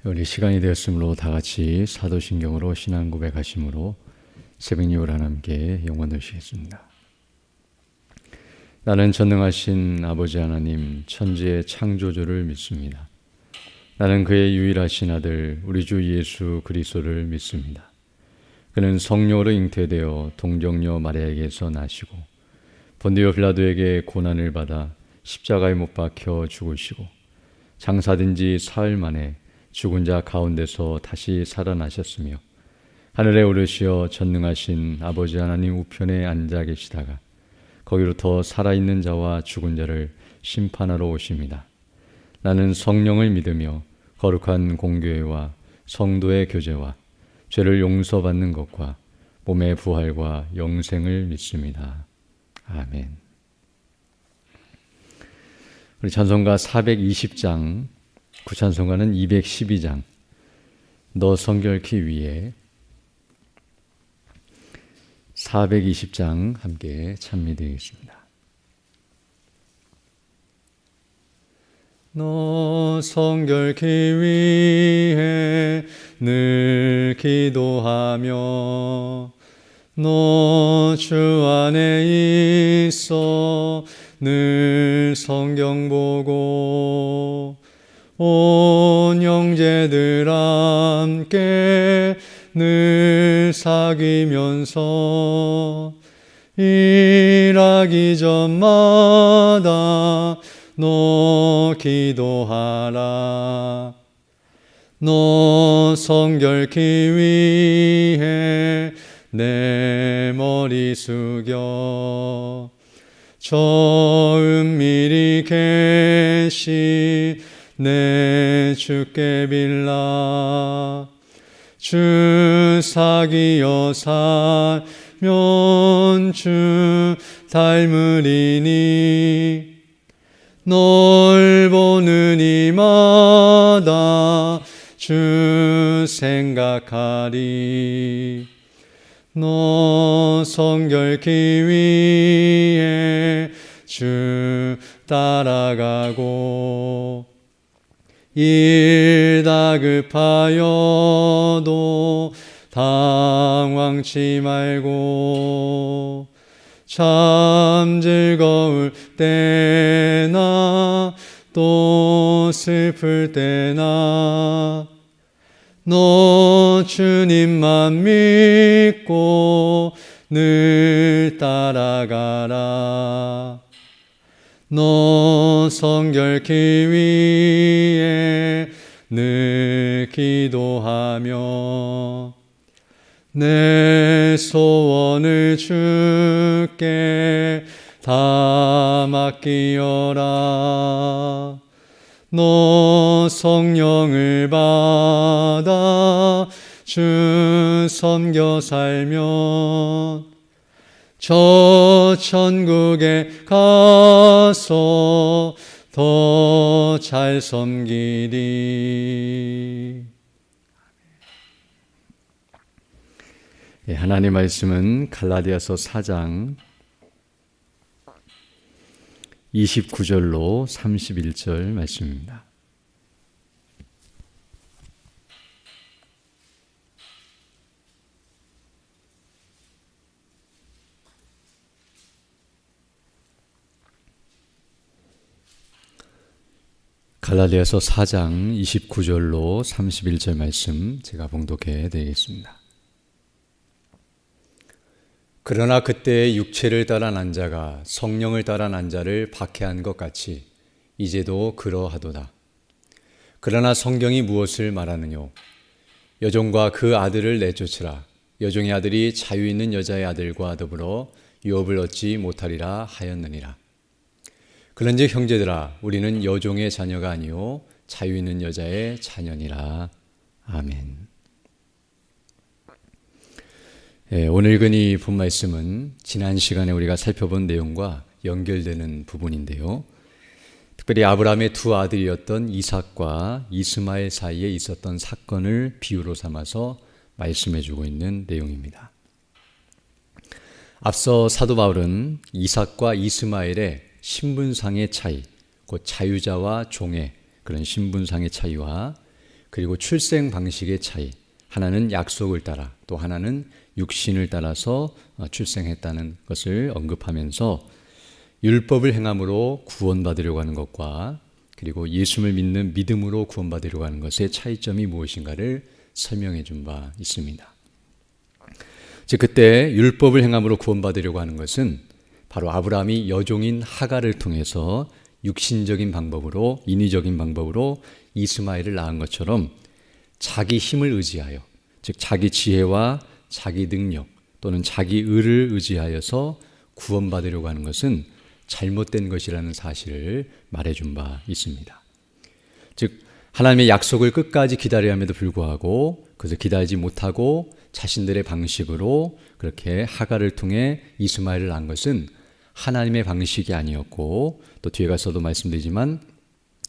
우리 시간이 되었으므로 다 같이 사도신경으로 신앙 고백하심으로 새벽 예물 하나님께 영광 돌리시겠습니다. 나는 전능하신 아버지 하나님 천지의 창조주를 믿습니다. 나는 그의 유일하신 아들 우리 주 예수 그리스도를 믿습니다. 그는 성령으로 잉태되어 동정녀 마리아에게서 나시고 본디오 빌라도에게 고난을 받아 십자가에 못 박혀 죽으시고 장사된 지 사흘 만에 죽은 자 가운데서 다시 살아나셨으며 하늘에 오르시어 전능하신 아버지 하나님 우편에 앉아 계시다가 거기로부터 살아있는 자와 죽은 자를 심판하러 오십니다. 나는 성령을 믿으며 거룩한 공교회와 성도의 교제와 죄를 용서받는 것과 몸의 부활과 영생을 믿습니다. 아멘. 우리 찬송가 420장, 구찬송가는 212장, 너 성결케 위에 420장 함께 찬미드리겠습니다. 너 성결케 위해 늘 기도하며 너 주 안에 있어 늘 성경 보고 온 형제들 함께 늘 사귀면서 일하기 전마다 너 기도하라. 너 성결케 위해 내 머리 숙여 저 은밀히 계시 내 주께 빌라. 주 사귀어 살면 주 닮으리니 널 보는 이마다 주 생각하리. 너 성결케 위해 주 따라가고 일 다급하여도 당황치 말고 참 즐거울 때나 또 슬플 때나 너 주님만 믿고 늘 따라가라. 너 성결케 위해 늘 기도하며 내 소원을 주께 다 맡기어라. 너 성령을 받아 주 섬겨 살면 저 천국에 가서 더 잘 섬기리. 하나님의 말씀은 갈라디아서 4장 29절로 31절 말씀입니다. 갈라디아서 4장 29절로 31절 말씀 제가 봉독해 드리겠습니다. 그러나 그때의 육체를 따라 난 자가 성령을 따라 난 자를 박해한 것 같이 이제도 그러하도다. 그러나 성경이 무엇을 말하느뇨? 여종과 그 아들을 내쫓으라. 여종의 아들이 자유 있는 여자의 아들과 더불어 유업을 얻지 못하리라 하였느니라. 그런즉 형제들아, 우리는 여종의 자녀가 아니요 자유 있는 여자의 자녀니라. 아멘. 오늘 읽은 이 본말씀은 지난 시간에 우리가 살펴본 내용과 연결되는 부분인데요. 특별히 아브라함의 두 아들이었던 이삭과 이스마엘 사이에 있었던 사건을 비유로 삼아서 말씀해주고 있는 내용입니다. 앞서 사도 바울은 이삭과 이스마엘의 신분상의 차이, 곧 자유자와 종의 그런 신분상의 차이와 그리고 출생 방식의 차이, 하나는 약속을 따라 또 하나는 육신을 따라서 출생했다는 것을 언급하면서 율법을 행함으로 구원받으려고 하는 것과 그리고 예수를 믿는 믿음으로 구원받으려고 하는 것의 차이점이 무엇인가를 설명해 준 바 있습니다. 즉 그때 율법을 행함으로 구원받으려고 하는 것은 바로 아브라함이 여종인 하갈을 통해서 육신적인 방법으로 인위적인 방법으로 이스마엘을 낳은 것처럼 자기 힘을 의지하여 즉 자기 지혜와 자기 능력 또는 자기 의를 의지하여서 구원받으려고 하는 것은 잘못된 것이라는 사실을 말해준 바 있습니다. 즉 하나님의 약속을 끝까지 기다려야 함에도 불구하고 그래서 기다리지 못하고 자신들의 방식으로 그렇게 하갈을 통해 이스마엘을 낳은 것은 하나님의 방식이 아니었고 또 뒤에 가서도 말씀드리지만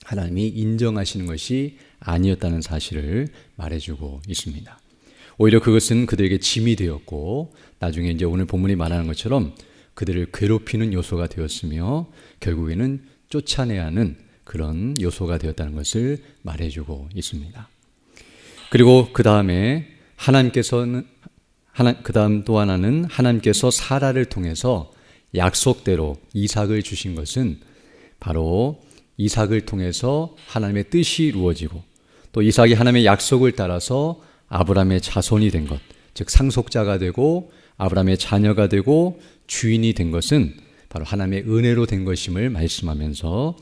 하나님이 인정하시는 것이 아니었다는 사실을 말해주고 있습니다. 오히려 그것은 그들에게 짐이 되었고 나중에 이제 오늘 본문이 말하는 것처럼 그들을 괴롭히는 요소가 되었으며 결국에는 쫓아내야 하는 그런 요소가 되었다는 것을 말해주고 있습니다. 그리고 그 다음에 그 다음 또 하나는 하나님께서 사라를 통해서 약속대로 이삭을 주신 것은 바로 이삭을 통해서 하나님의 뜻이 이루어지고 또 이삭이 하나님의 약속을 따라서 아브라함의 자손이 된 것, 즉 상속자가 되고 아브라함의 자녀가 되고 주인이 된 것은 바로 하나님의 은혜로 된 것임을 말씀하면서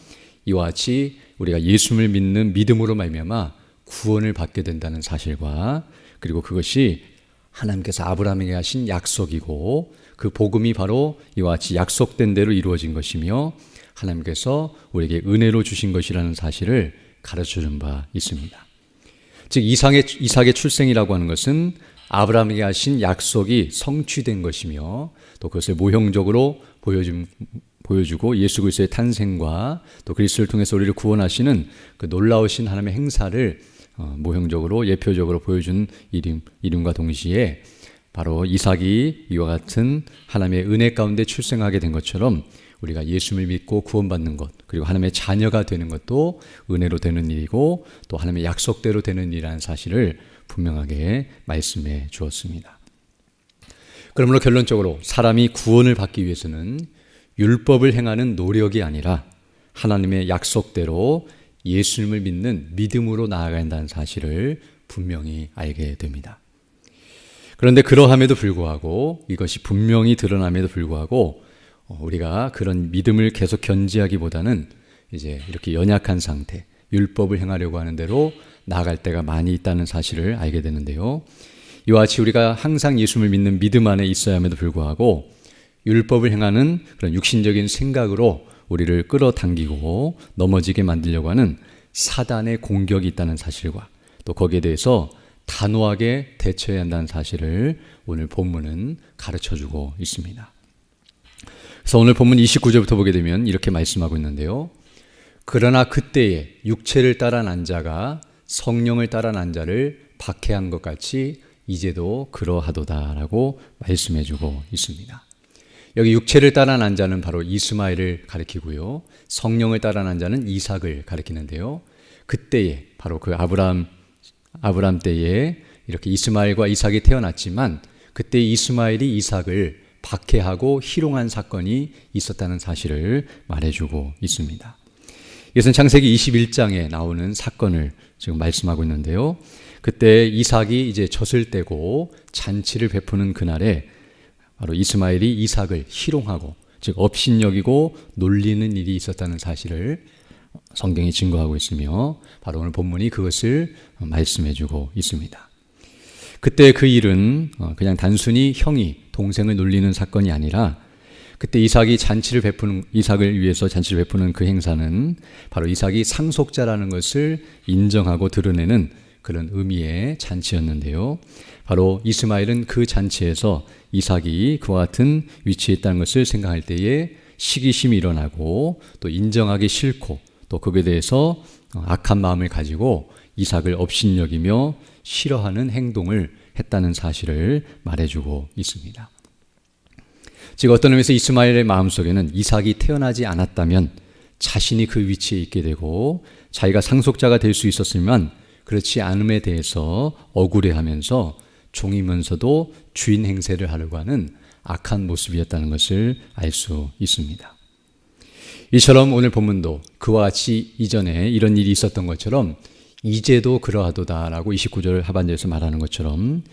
이와 같이 우리가 예수를 믿는 믿음으로 말미암아 구원을 받게 된다는 사실과 그리고 그것이 하나님께서 아브라함에게 하신 약속이고 그 복음이 바로 이와 같이 약속된 대로 이루어진 것이며 하나님께서 우리에게 은혜로 주신 것이라는 사실을 가르쳐준 바 있습니다. 즉 이삭의 출생이라고 하는 것은 아브라함에게 하신 약속이 성취된 것이며 또 그것을 모형적으로 보여주고 예수 그리스도의 탄생과 또 그리스도를 통해서 우리를 구원하시는 그 놀라우신 하나님의 행사를 모형적으로 예표적으로 보여준 이름과 동시에 바로 이삭이 이와 같은 하나님의 은혜 가운데 출생하게 된 것처럼 우리가 예수를 믿고 구원받는 것 그리고 하나님의 자녀가 되는 것도 은혜로 되는 일이고 또 하나님의 약속대로 되는 일이라는 사실을 분명하게 말씀해 주었습니다. 그러므로 결론적으로 사람이 구원을 받기 위해서는 율법을 행하는 노력이 아니라 하나님의 약속대로 예수님을 믿는 믿음으로 나아가야 한다는 사실을 분명히 알게 됩니다. 그런데 그러함에도 불구하고 이것이 분명히 드러남에도 불구하고 우리가 그런 믿음을 계속 견지하기보다는 이제 이렇게 연약한 상태, 율법을 행하려고 하는 대로 나아갈 때가 많이 있다는 사실을 알게 되는데요. 이와 같이 우리가 항상 예수를 믿는 믿음 안에 있어야 함에도 불구하고 율법을 행하는 그런 육신적인 생각으로 우리를 끌어당기고 넘어지게 만들려고 하는 사단의 공격이 있다는 사실과 또 거기에 대해서 단호하게 대처해야 한다는 사실을 오늘 본문은 가르쳐주고 있습니다. 그래서 오늘 본문 29절부터 보게 되면 이렇게 말씀하고 있는데요. 그러나 그때에 육체를 따라 난 자가 성령을 따라 난 자를 박해한 것 같이 이제도 그러하도다라고 말씀해주고 있습니다. 여기 육체를 따라 난 자는 바로 이스마엘을 가리키고요. 성령을 따라 난 자는 이삭을 가리키는데요. 그때에 바로 그 아브라함 때에 이렇게 이스마엘과 이삭이 태어났지만 그때 이스마엘이 이삭을 박해하고 희롱한 사건이 있었다는 사실을 말해주고 있습니다. 이것은 창세기 21장에 나오는 사건을 지금 말씀하고 있는데요. 그때 이삭이 이제 젖을 떼고 잔치를 베푸는 그날에 바로 이스마엘이 이삭을 희롱하고 즉 업신여기고 놀리는 일이 있었다는 사실을 성경이 증거하고 있으며 바로 오늘 본문이 그것을 말씀해주고 있습니다. 그때 그 일은 그냥 단순히 형이 동생을 놀리는 사건이 아니라 그때 이삭을 위해서 잔치를 베푸는 그 행사는 바로 이삭이 상속자라는 것을 인정하고 드러내는 그런 의미의 잔치였는데요. 바로 이스마엘은 그 잔치에서 이삭이 그와 같은 위치에 있다는 것을 생각할 때에 시기심이 일어나고 또 인정하기 싫고 또 그에 대해서 악한 마음을 가지고 이삭을 업신여기며 싫어하는 행동을 했다는 사실을 말해주고 있습니다. 즉 어떤 의미에서 이스마엘의 마음속에는 이삭이 태어나지 않았다면 자신이 그 위치에 있게 되고 자기가 상속자가 될 수 있었지만 그렇지 않음에 대해서 억울해하면서 종이면서도 주인 행세를 하려고 하는 악한 모습이었다는 것을 알 수 있습니다. 이처럼 오늘 본문도 그와 같이 이전에 이런 일이 있었던 것처럼 이제도 그러하도다라고 29절 하반절에서 말하는 것처럼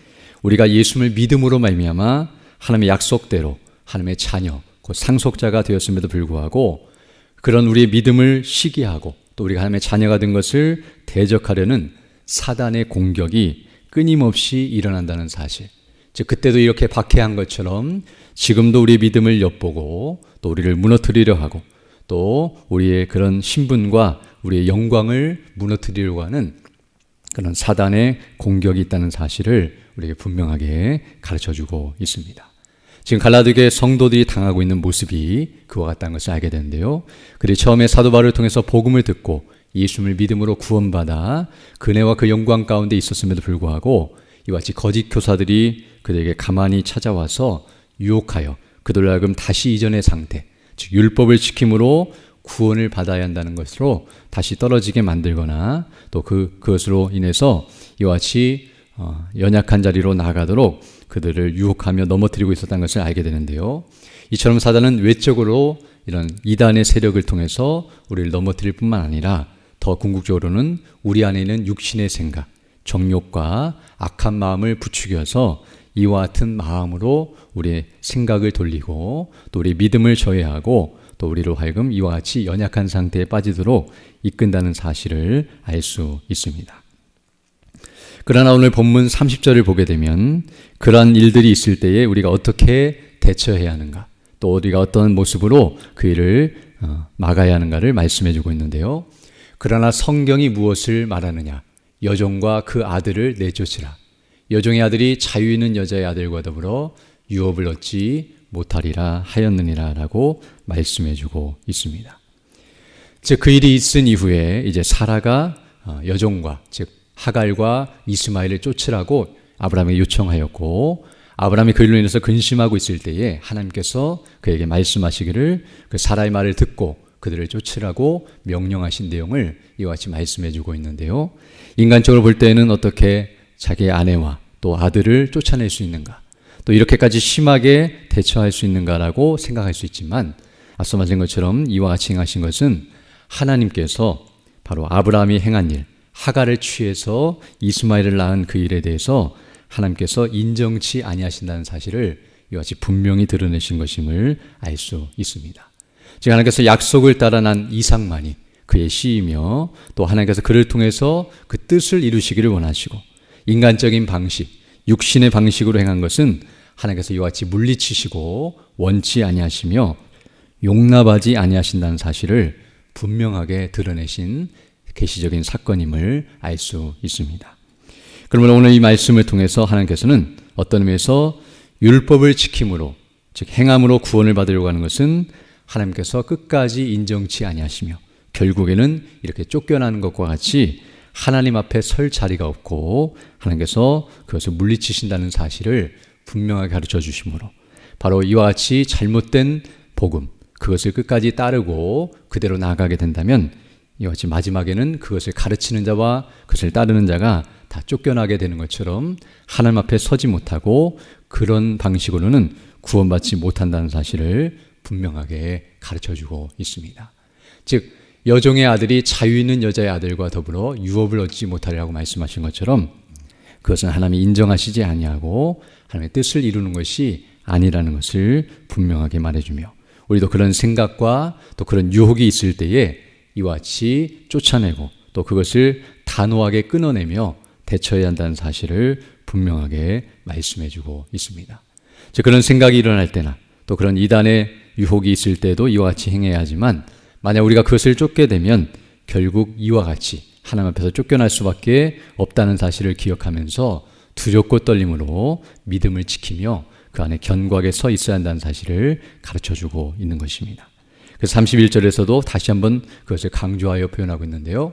우리가 예수를 믿음으로 말미암아 하나님의 약속대로 하나님의 자녀, 곧 상속자가 되었음에도 불구하고 그런 우리의 믿음을 시기하고 또 우리가 하나님의 자녀가 된 것을 대적하려는 사단의 공격이 끊임없이 일어난다는 사실. 즉 그때도 이렇게 박해한 것처럼 지금도 우리의 믿음을 엿보고 또 우리를 무너뜨리려 하고 또 우리의 그런 신분과 우리의 영광을 무너뜨리려고 하는 그런 사단의 공격이 있다는 사실을 우리에게 분명하게 가르쳐주고 있습니다. 지금 갈라디아교회 성도들이 당하고 있는 모습이 그와 같다는 것을 알게 되는데요. 그들이 처음에 사도 바울을 통해서 복음을 듣고 예수를 믿음으로 구원받아 그네와 그 영광 가운데 있었음에도 불구하고 이와 같이 거짓 교사들이 그들에게 가만히 찾아와서 유혹하여 그들로 하여금 다시 이전의 상태, 즉 율법을 지킴으로 구원을 받아야 한다는 것으로 다시 떨어지게 만들거나 또 그것으로 인해서 이와 같이 연약한 자리로 나아가도록 그들을 유혹하며 넘어뜨리고 있었다는 것을 알게 되는데요. 이처럼 사단은 외적으로 이런 이단의 세력을 통해서 우리를 넘어뜨릴 뿐만 아니라 더 궁극적으로는 우리 안에 있는 육신의 생각, 정욕과 악한 마음을 부추겨서 이와 같은 마음으로 우리의 생각을 돌리고 또 우리의 믿음을 저해하고 또 우리로 하여금 이와 같이 연약한 상태에 빠지도록 이끈다는 사실을 알 수 있습니다. 그러나 오늘 본문 30절을 보게 되면 그러한 일들이 있을 때에 우리가 어떻게 대처해야 하는가 또 우리가 어떤 모습으로 그 일을 막아야 하는가를 말씀해 주고 있는데요. 그러나 성경이 무엇을 말하느냐? 여종과 그 아들을 내쫓으라. 여종의 아들이 자유 있는 여자의 아들과 더불어 유업을 얻지 못하리라 하였느니라 라고 말씀해 주고 있습니다. 즉 그 일이 있은 이후에 이제 사라가 여종과 즉 하갈과 이스마엘을 쫓으라고 아브라함에게 요청하였고 아브라함이 그 일로 인해서 근심하고 있을 때에 하나님께서 그에게 말씀하시기를 그 사라의 말을 듣고 그들을 쫓으라고 명령하신 내용을 이와 같이 말씀해 주고 있는데요. 인간적으로 볼 때는 어떻게 자기의 아내와 또 아들을 쫓아낼 수 있는가 또 이렇게까지 심하게 대처할 수 있는가라고 생각할 수 있지만 앞서 말한 것처럼 이와 같이 행하신 것은 하나님께서 바로 아브라함이 행한 일 하갈을 취해서 이스마엘을 낳은 그 일에 대해서 하나님께서 인정치 아니하신다는 사실을 이와 같이 분명히 드러내신 것임을 알 수 있습니다. 즉 하나님께서 약속을 따라 난 이삭만이 그의 씨이며 또 하나님께서 그를 통해서 그 뜻을 이루시기를 원하시고 인간적인 방식, 육신의 방식으로 행한 것은 하나님께서 이와 같이 물리치시고 원치 아니하시며 용납하지 아니하신다는 사실을 분명하게 드러내신 계시적인 사건임을 알 수 있습니다. 그러면 오늘 이 말씀을 통해서 하나님께서는 어떤 의미에서 율법을 지킴으로 즉 행함으로 구원을 받으려고 하는 것은 하나님께서 끝까지 인정치 아니하시며 결국에는 이렇게 쫓겨나는 것과 같이 하나님 앞에 설 자리가 없고 하나님께서 그것을 물리치신다는 사실을 분명하게 가르쳐 주심으로 바로 이와 같이 잘못된 복음 그것을 끝까지 따르고 그대로 나아가게 된다면 이와 같이 마지막에는 그것을 가르치는 자와 그것을 따르는 자가 다 쫓겨나게 되는 것처럼 하나님 앞에 서지 못하고 그런 방식으로는 구원받지 못한다는 사실을 분명하게 가르쳐주고 있습니다. 즉 여종의 아들이 자유 있는 여자의 아들과 더불어 유업을 얻지 못하리라고 말씀하신 것처럼 그것은 하나님이 인정하시지 아니하고 하나님의 뜻을 이루는 것이 아니라는 것을 분명하게 말해주며 우리도 그런 생각과 또 그런 유혹이 있을 때에 이와 같이 쫓아내고 또 그것을 단호하게 끊어내며 대처해야 한다는 사실을 분명하게 말씀해주고 있습니다. 즉 그런 생각이 일어날 때나 또 그런 이단의 유혹이 있을 때도 이와 같이 행해야 하지만 만약 우리가 그것을 쫓게 되면 결국 이와 같이 하나님 앞에서 쫓겨날 수밖에 없다는 사실을 기억하면서 두렵고 떨림으로 믿음을 지키며 그 안에 견고하게 서 있어야 한다는 사실을 가르쳐주고 있는 것입니다. 그래서 31절에서도 다시 한번 그것을 강조하여 표현하고 있는데요.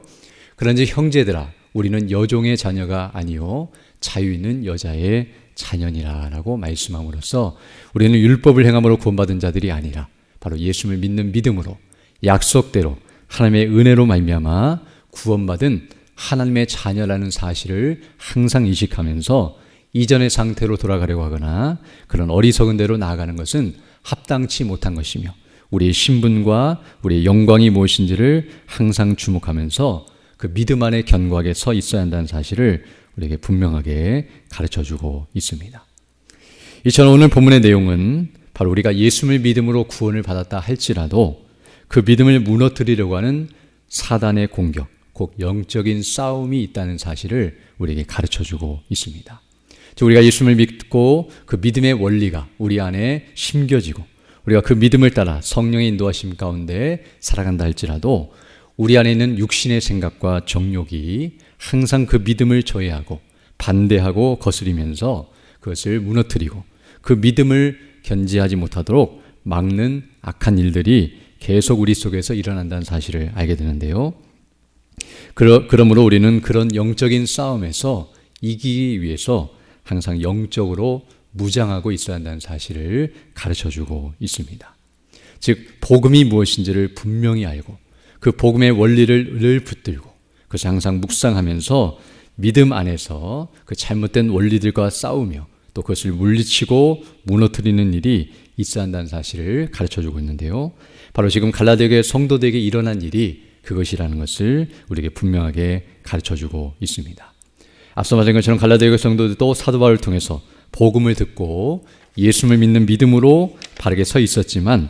그런즉 형제들아 우리는 여종의 자녀가 아니요 자유 있는 여자의 자녀니라 라고 말씀함으로써 우리는 율법을 행함으로 구원받은 자들이 아니라 바로 예수를 믿는 믿음으로 약속대로 하나님의 은혜로 말미암아 구원받은 하나님의 자녀라는 사실을 항상 인식하면서 이전의 상태로 돌아가려고 하거나 그런 어리석은 대로 나아가는 것은 합당치 못한 것이며, 우리의 신분과 우리의 영광이 무엇인지를 항상 주목하면서 그 믿음 안에 견고하게 서 있어야 한다는 사실을 우리에게 분명하게 가르쳐주고 있습니다. 이처럼 오늘 본문의 내용은 바로 우리가 예수를 믿음으로 구원을 받았다 할지라도 그 믿음을 무너뜨리려고 하는 사단의 공격, 곧 영적인 싸움이 있다는 사실을 우리에게 가르쳐주고 있습니다. 우리가 예수를 믿고 그 믿음의 원리가 우리 안에 심겨지고 우리가 그 믿음을 따라 성령의 인도하심 가운데 살아간다 할지라도 우리 안에 있는 육신의 생각과 정욕이 항상 그 믿음을 저해하고 반대하고 거스리면서 그것을 무너뜨리고 그 믿음을 견지하지 못하도록 막는 악한 일들이 계속 우리 속에서 일어난다는 사실을 알게 되는데요. 그러므로 우리는 그런 영적인 싸움에서 이기기 위해서 항상 영적으로 무장하고 있어야 한다는 사실을 가르쳐주고 있습니다. 즉 복음이 무엇인지를 분명히 알고 그 복음의 원리를 늘 붙들고 그것을 항상 묵상하면서 믿음 안에서 그 잘못된 원리들과 싸우며 또 그것을 물리치고 무너뜨리는 일이 있어야 한다는 사실을 가르쳐주고 있는데요. 바로 지금 갈라디아교회 성도들에게 일어난 일이 그것이라는 것을 우리에게 분명하게 가르쳐주고 있습니다. 앞서 말한 것처럼 갈라디아교회 성도들도 사도 바울을 통해서 복음을 듣고 예수를 믿는 믿음으로 바르게 서 있었지만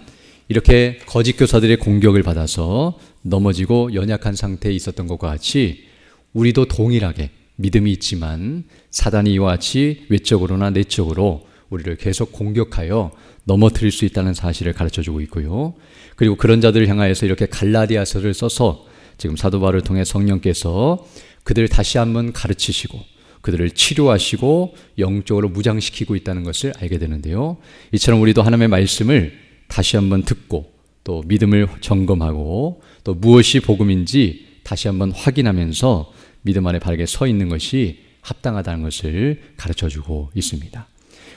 이렇게 거짓 교사들의 공격을 받아서 넘어지고 연약한 상태에 있었던 것과 같이 우리도 동일하게 믿음이 있지만 사단이 이와 같이 외적으로나 내적으로 우리를 계속 공격하여 넘어뜨릴 수 있다는 사실을 가르쳐주고 있고요. 그리고 그런 자들을 향하여서 이렇게 갈라디아서를 써서 지금 사도 바울을 통해 성령께서 그들을 다시 한번 가르치시고 그들을 치료하시고 영적으로 무장시키고 있다는 것을 알게 되는데요. 이처럼 우리도 하나님의 말씀을 다시 한번 듣고 또 믿음을 점검하고 또 무엇이 복음인지 다시 한번 확인하면서 믿음 안에 바르게 서 있는 것이 합당하다는 것을 가르쳐주고 있습니다.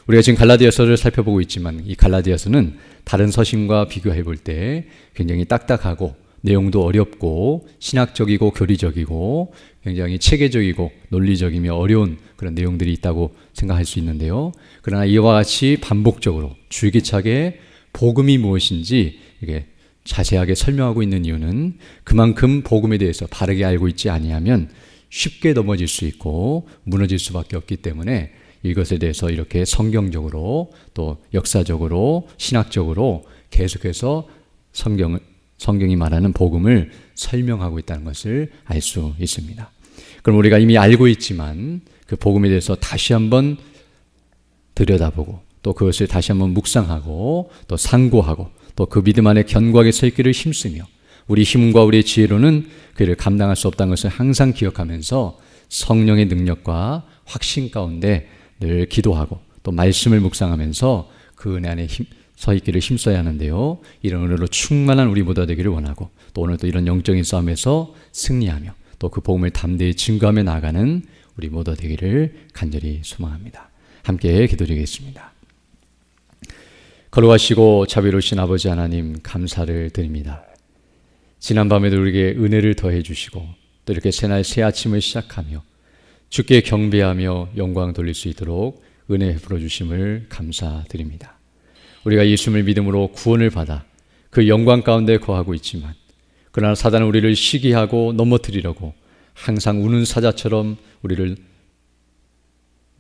우리가 지금 갈라디아서를 살펴보고 있지만 이 갈라디아서는 다른 서신과 비교해 볼 때 굉장히 딱딱하고 내용도 어렵고 신학적이고 교리적이고 굉장히 체계적이고 논리적이며 어려운 그런 내용들이 있다고 생각할 수 있는데요. 그러나 이와 같이 반복적으로 줄기차게 복음이 무엇인지 이게 자세하게 설명하고 있는 이유는 그만큼 복음에 대해서 바르게 알고 있지 아니하면 쉽게 넘어질 수 있고 무너질 수밖에 없기 때문에 이것에 대해서 이렇게 성경적으로 또 역사적으로 신학적으로 계속해서 성경이 말하는 복음을 설명하고 있다는 것을 알 수 있습니다. 그럼 우리가 이미 알고 있지만 그 복음에 대해서 다시 한번 들여다보고 또 그것을 다시 한번 묵상하고 또 상고하고 또 그 믿음 안에 견고하게 서 있기를 힘쓰며 우리 힘과 우리의 지혜로는 그를 감당할 수 없다는 것을 항상 기억하면서 성령의 능력과 확신 가운데 늘 기도하고 또 말씀을 묵상하면서 그 은혜 안에 서 있기를 힘써야 하는데요. 이런 은혜로 충만한 우리 모두가 되기를 원하고 또 오늘도 이런 영적인 싸움에서 승리하며 또 그 복음을 담대히 증거하며 나아가는 우리 모두가 되기를 간절히 소망합니다. 함께 기도드리겠습니다. 거룩하시고 자비로우신 아버지 하나님 감사를 드립니다. 지난밤에도 우리에게 은혜를 더해 주시고 또 이렇게 새날 새 아침을 시작하며 주께 경배하며 영광 돌릴 수 있도록 은혜 베풀어 주심을 감사드립니다. 우리가 예수를 믿음으로 구원을 받아 그 영광 가운데 거하고 있지만 그러나 사단은 우리를 시기하고 넘어뜨리려고 항상 우는 사자처럼 우리를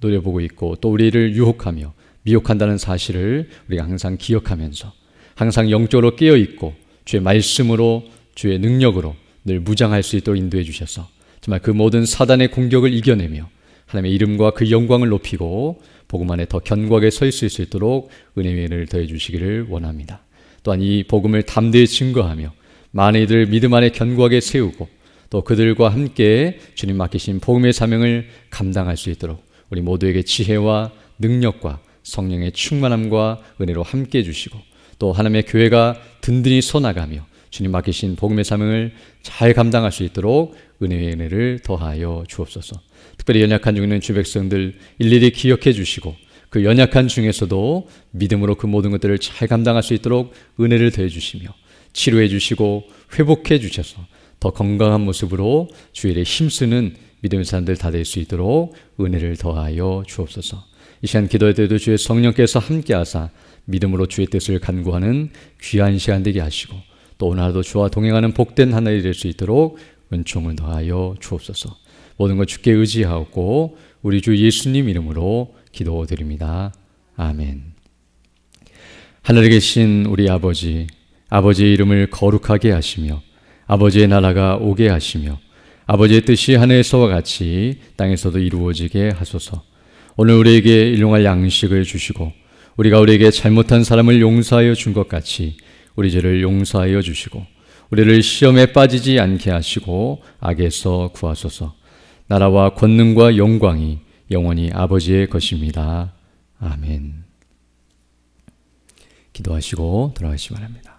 노려보고 있고 또 우리를 유혹하며 미혹한다는 사실을 우리가 항상 기억하면서 항상 영적으로 깨어있고 주의 말씀으로 주의 능력으로 늘 무장할 수 있도록 인도해 주셔서 정말 그 모든 사단의 공격을 이겨내며 하나님의 이름과 그 영광을 높이고 복음 안에 더 견고하게 서 있을 수 있도록 은혜의 은혜를 더해 주시기를 원합니다. 또한 이 복음을 담대히 증거하며 많은 이들을 믿음 안에 견고하게 세우고 또 그들과 함께 주님 맡기신 복음의 사명을 감당할 수 있도록 우리 모두에게 지혜와 능력과 성령의 충만함과 은혜로 함께 해주시고 또 하나님의 교회가 든든히 서나가며 주님 맡기신 복음의 사명을 잘 감당할 수 있도록 은혜의 은혜를 더하여 주옵소서. 특별히 연약한 중에 있는 주 백성들 일일이 기억해 주시고 그 연약한 중에서도 믿음으로 그 모든 것들을 잘 감당할 수 있도록 은혜를 더해 주시며 치료해 주시고 회복해 주셔서 더 건강한 모습으로 주의 일에 힘쓰는 믿음의 사람들 다 될 수 있도록 은혜를 더하여 주옵소서. 이 시간 기도할 때도 주의 성령께서 함께하사 믿음으로 주의 뜻을 간구하는 귀한 시간 되게 하시고, 또 오늘 하루도 주와 동행하는 복된 하늘이 될 수 있도록 은총을 더하여 주옵소서. 모든 것 주께 의지하고 우리 주 예수님 이름으로 기도드립니다. 아멘. 하늘에 계신 우리 아버지, 아버지의 이름을 거룩하게 하시며 아버지의 나라가 오게 하시며 아버지의 뜻이 하늘에서와 같이 땅에서도 이루어지게 하소서. 오늘 우리에게 일용할 양식을 주시고 우리가 우리에게 잘못한 사람을 용서하여 준 것 같이 우리 죄를 용서하여 주시고 우리를 시험에 빠지지 않게 하시고 악에서 구하소서. 나라와 권능과 영광이 영원히 아버지의 것입니다. 아멘. 기도하시고 돌아가시기 바랍니다.